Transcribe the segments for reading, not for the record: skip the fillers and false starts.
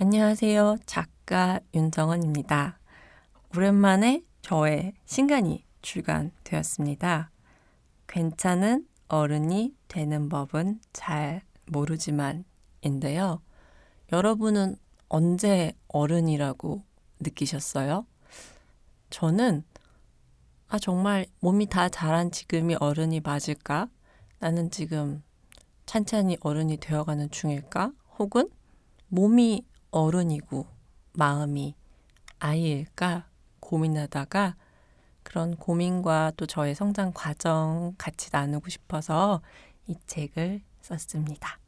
안녕하세요. 작가 윤정원입니다. 오랜만에 저의 신간이 출간되었습니다. 괜찮은 어른이 되는 법은 잘 모르지만인데요. 여러분은 언제 어른이라고 느끼셨어요? 저는 정말 몸이 다 자란 지금이 어른이 맞을까? 나는 지금 찬찬히 어른이 되어가는 중일까? 혹은 몸이 어른이고 마음이 아이일까 고민하다가 그런 고민과 또 저의 성장 과정 같이 나누고 싶어서 이 책을 썼습니다.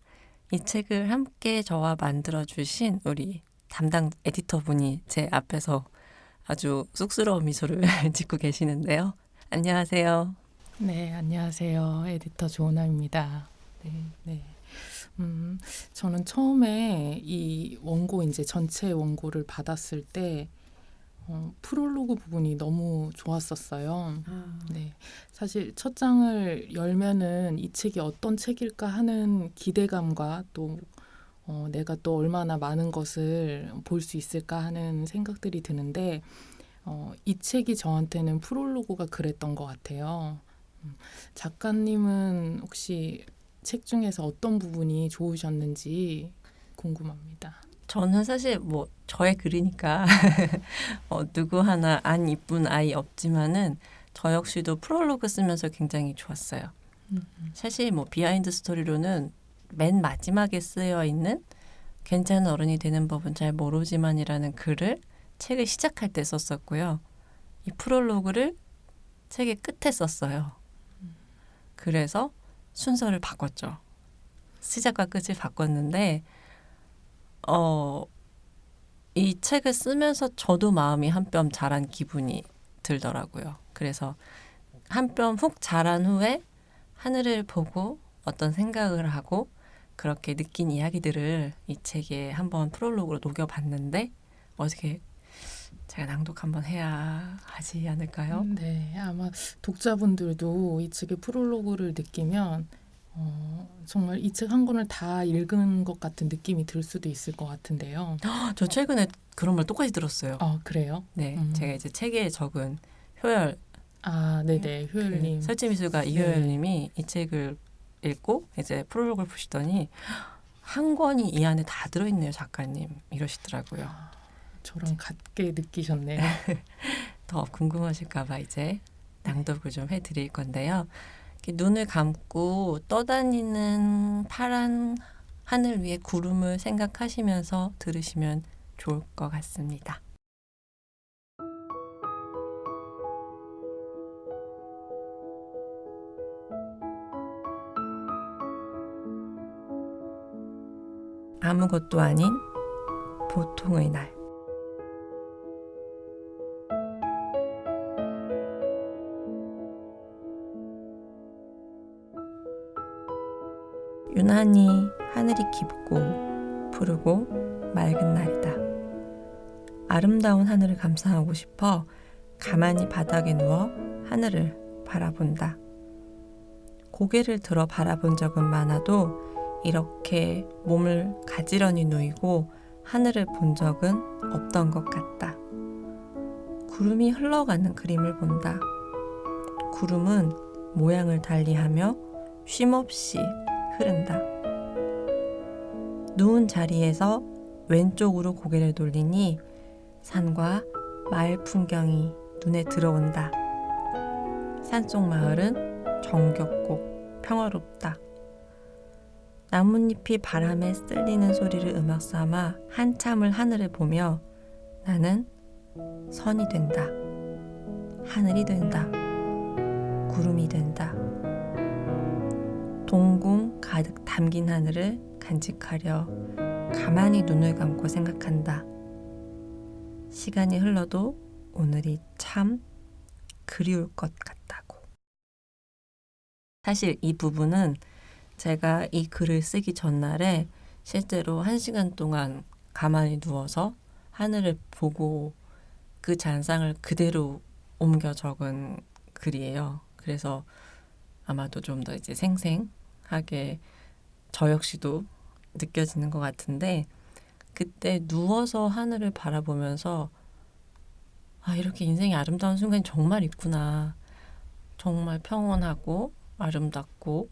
이 책을 함께 저와 만들어주신 우리 담당 에디터분이 제 앞에서 아주 쑥스러운 미소를 짓고 계시는데요. 안녕하세요. 네, 안녕하세요. 에디터 조은아입니다. 네. 저는 처음에 이 원고, 이제 전체 원고를 받았을 때, 프롤로그 부분이 너무 좋았었어요. 네. 사실 첫 장을 열면은 이 책이 어떤 책일까 하는 기대감과 또, 내가 또 얼마나 많은 것을 볼 수 있을까 하는 생각들이 드는데, 이 책이 저한테는 프롤로그가 그랬던 것 같아요. 작가님은 혹시 책 중에서 어떤 부분이 좋으셨는지 궁금합니다. 저는 사실 뭐 저의 글이니까 누구 하나 안 이쁜 아이 없지만은 저 역시도 프롤로그 쓰면서 굉장히 좋았어요. 사실 뭐 비하인드 스토리로는 맨 마지막에 쓰여 있는 괜찮은 어른이 되는 법은 잘 모르지만이라는 글을 책을 시작할 때 썼었고요. 이 프롤로그를 책의 끝에 썼어요. 그래서 순서를 바꿨죠. 시작과 끝을 바꿨는데 이 책을 쓰면서 저도 마음이 한 뼘 자란 기분이 들더라고요. 그래서 한 뼘 훅 자란 후에 하늘을 보고 어떤 생각을 하고 그렇게 느낀 이야기들을 이 책에 한번 프롤로그로 녹여봤는데 어떻게 제가 낭독 한번 해야 하지 않을까요? 네, 아마 독자분들도 이 책의 프롤로그를 느끼면 정말 이 책 한 권을 다 읽은 것 같은 느낌이 들 수도 있을 것 같은데요. 저 최근에 그런 말 똑같이 들었어요. 그래요? 네, 제가 이제 책에 적은 효열 네네, 효율님. 설지미술가 네. 이효열님이 이 책을 읽고 이제 프롤로그를 보시더니 한 권이 이 안에 다 들어있네요, 작가님 이러시더라고요. 저랑 같게 느끼셨네요. 더 궁금하실까봐 이제 낭독을 좀 해드릴 건데요. 이렇게 눈을 감고 떠다니는 파란 하늘 위에 구름을 생각하시면서 들으시면 좋을 것 같습니다. 아무것도 아닌 보통의 날. 유난히 하늘이 깊고 푸르고 맑은 날이다. 아름다운 하늘을 감상하고 싶어 가만히 바닥에 누워 하늘을 바라본다. 고개를 들어 바라본 적은 많아도 이렇게 몸을 가지런히 누이고 하늘을 본 적은 없던 것 같다. 구름이 흘러가는 그림을 본다. 구름은 모양을 달리하며 쉼없이 흐른다. 누운 자리에서 왼쪽으로 고개를 돌리니 산과 마을 풍경이 눈에 들어온다. 산속 마을은 정겹고 평화롭다. 나뭇잎이 바람에 쓸리는 소리를 음악 삼아 한참을 하늘을 보며 나는 선이 된다. 하늘이 된다. 구름이 된다. 동공 가득 담긴 하늘을 간직하려 가만히 눈을 감고 생각한다. 시간이 흘러도 오늘이 참 그리울 것 같다고. 사실 이 부분은 제가 이 글을 쓰기 전날에 실제로 1시간 동안 가만히 누워서 하늘을 보고 그 잔상을 그대로 옮겨 적은 글이에요. 그래서 아마도 좀 더 이제 생생하게 저 역시도 느껴지는 것 같은데 그때 누워서 하늘을 바라보면서 아, 이렇게 인생이 아름다운 순간이 정말 있구나. 정말 평온하고 아름답고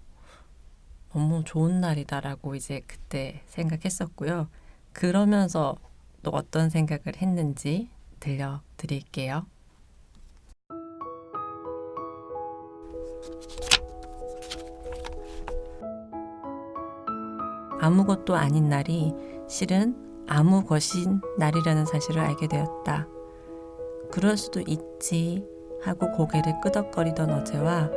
너무 좋은 날이다라고 이제 그때 생각했었고요. 그러면서 또 어떤 생각을 했는지 들려드릴게요. 아무것도 아닌 날이 실은 아무 것인 날이라는 사실을 알게 되었다. 그럴 수도 있지 하고 고개를 끄덕거리던 어제와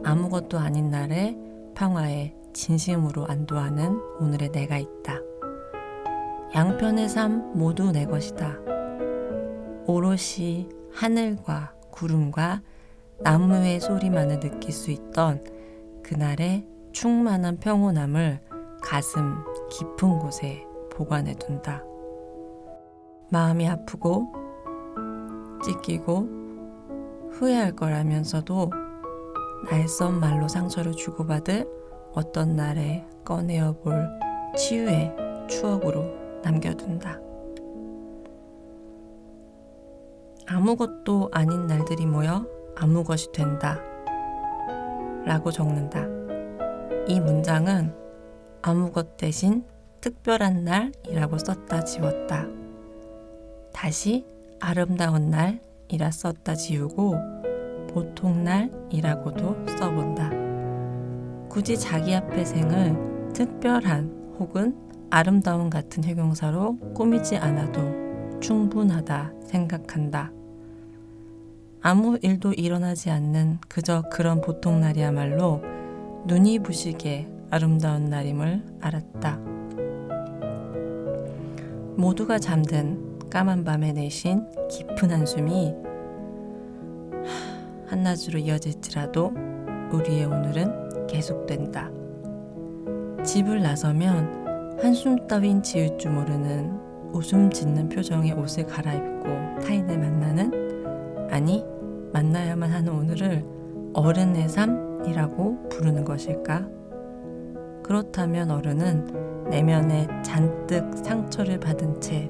아무것도 아닌 날에 평화에 진심으로 안도하는 오늘의 내가 있다. 양편의 삶 모두 내 것이다. 오롯이 하늘과 구름과 나무의 소리만을 느낄 수 있던 그날의 충만한 평온함을 가슴 깊은 곳에 보관해 둔다. 마음이 아프고 찢기고 후회할 거라면서도 날선 말로 상처를 주고받을 어떤 날에 꺼내어 볼 치유의 추억으로 남겨둔다. 아무것도 아닌 날들이 모여 아무 것이 된다 라고 적는다. 이 문장은 아무것 대신 특별한 날이라고 썼다 지웠다. 다시 아름다운 날이라 썼다 지우고 보통 날이라고도 써본다. 굳이 자기 앞의 생을 특별한 혹은 아름다움 같은 형용사로 꾸미지 않아도 충분하다 생각한다. 아무 일도 일어나지 않는 그저 그런 보통 날이야말로 눈이 부시게 아름다운 날임을 알았다. 모두가 잠든 까만 밤에 내쉰 깊은 한숨이 한낮으로 이어질지라도 우리의 오늘은 계속된다. 집을 나서면 한숨 따윈 지을 줄 모르는 웃음 짓는 표정의 옷을 갈아입고 타인을 만나는, 아니 만나야만 하는 오늘을 어른의 삶이라고 부르는 것일까? 그렇다면 어른은 내면에 잔뜩 상처를 받은 채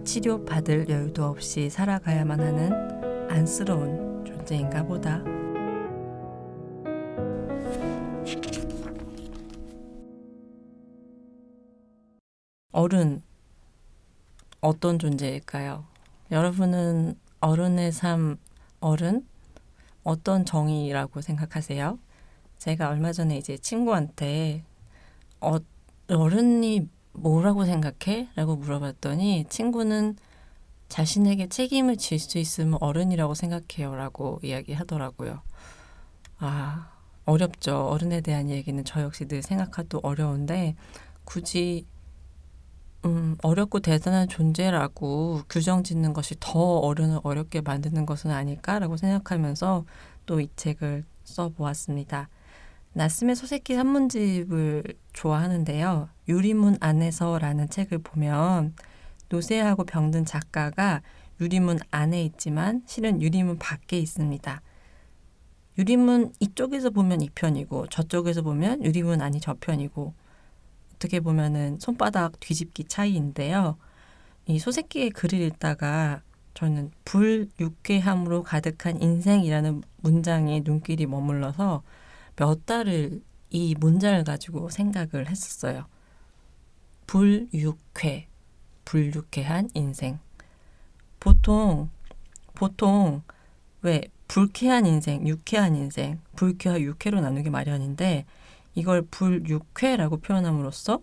치료받을 여유도 없이 살아가야만 하는 안쓰러운 존재인가 보다. 어른, 어떤 존재일까요? 여러분은 어른의 삶, 어른? 어떤 정의라고 생각하세요? 제가 얼마 전에 이제 친구한테 어른이 뭐라고 생각해? 라고 물어봤더니 친구는 자신에게 책임을 질 수 있으면 어른이라고 생각해요 라고 이야기하더라고요. 아, 어렵죠. 어른에 대한 얘기는 저 역시 늘 생각하도 어려운데 굳이 어렵고 대단한 존재라고 규정 짓는 것이 더 어른을 어렵게 만드는 것은 아닐까라고 생각하면서 또 이 책을 써보았습니다. 나스메 소세키 산문집을 좋아하는데요. 유리문 안에서라는 책을 보면 노쇠하고 병든 작가가 유리문 안에 있지만 실은 유리문 밖에 있습니다. 유리문 이쪽에서 보면 이 편이고 저쪽에서 보면 유리문 안이 저 편이고 어떻게 보면은 손바닥 뒤집기 차이인데요. 이 소세키의 글을 읽다가 저는 불유쾌함으로 가득한 인생이라는 문장에 눈길이 머물러서 몇 달을 이 문장을 가지고 생각을 했었어요. 불유쾌한 인생. 보통 왜 불쾌한 인생, 유쾌한 인생, 불쾌와 유쾌로 나누기 마련인데 이걸 불유쾌라고 표현함으로써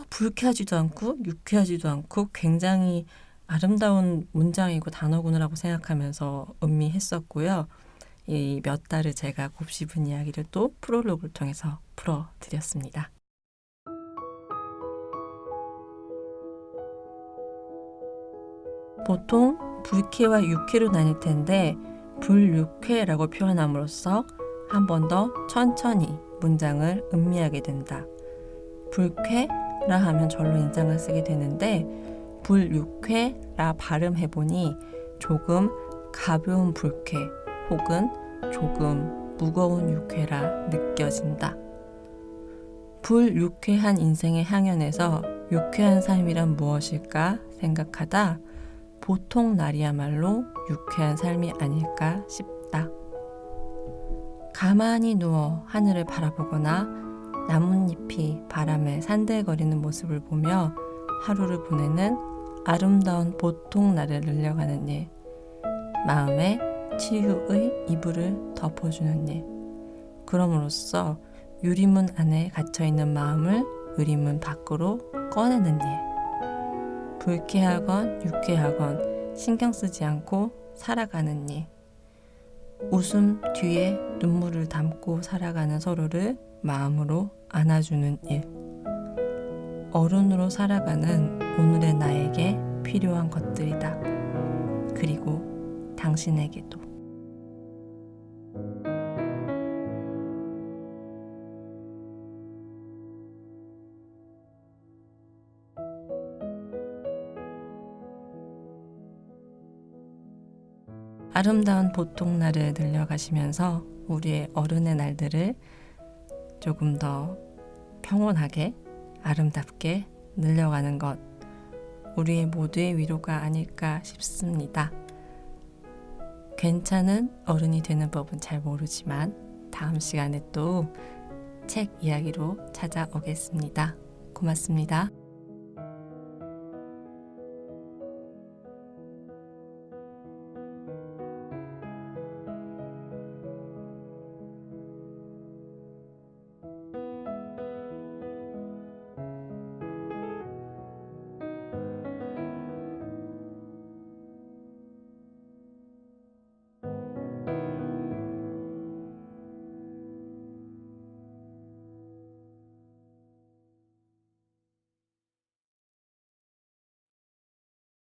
불쾌하지도 않고 유쾌하지도 않고 굉장히 아름다운 문장이고 단어구나라고 생각하면서 음미했었고요. 이 몇 달을 제가 곱씹은 이야기를 또 프롤로그를 통해서 풀어드렸습니다. 보통 불쾌와 유쾌로 나뉠 텐데 불유쾌라고 표현함으로써 한 번 더 천천히 문장을 음미하게 된다. 불쾌라 하면 절로 인상을 쓰게 되는데 불유쾌라 발음해보니 조금 가벼운 불쾌 혹은 조금 무거운 유쾌라 느껴진다. 불유쾌한 인생의 향연에서 유쾌한 삶이란 무엇일까 생각하다 보통 날이야말로 유쾌한 삶이 아닐까 싶다. 가만히 누워 하늘을 바라보거나 나뭇잎이 바람에 산들거리는 모습을 보며 하루를 보내는 아름다운 보통 날을 늘려가는 일. 마음에 치유의 이불을 덮어주는 일. 그럼으로써 유리문 안에 갇혀있는 마음을 유리문 밖으로 꺼내는 일. 불쾌하건 유쾌하건 신경 쓰지 않고 살아가는 일. 웃음 뒤에 눈물을 담고 살아가는 서로를 마음으로 안아주는 일. 어른으로 살아가는 오늘의 나에게 필요한 것들이다. 그리고 당신에게도. 아름다운 보통날을 늘려가시면서 우리의 어른의 날들을 조금 더 평온하게 아름답게 늘려가는 것, 우리의 모두의 위로가 아닐까 싶습니다. 괜찮은 어른이 되는 법은 잘 모르지만 다음 시간에 또 책 이야기로 찾아오겠습니다. 고맙습니다.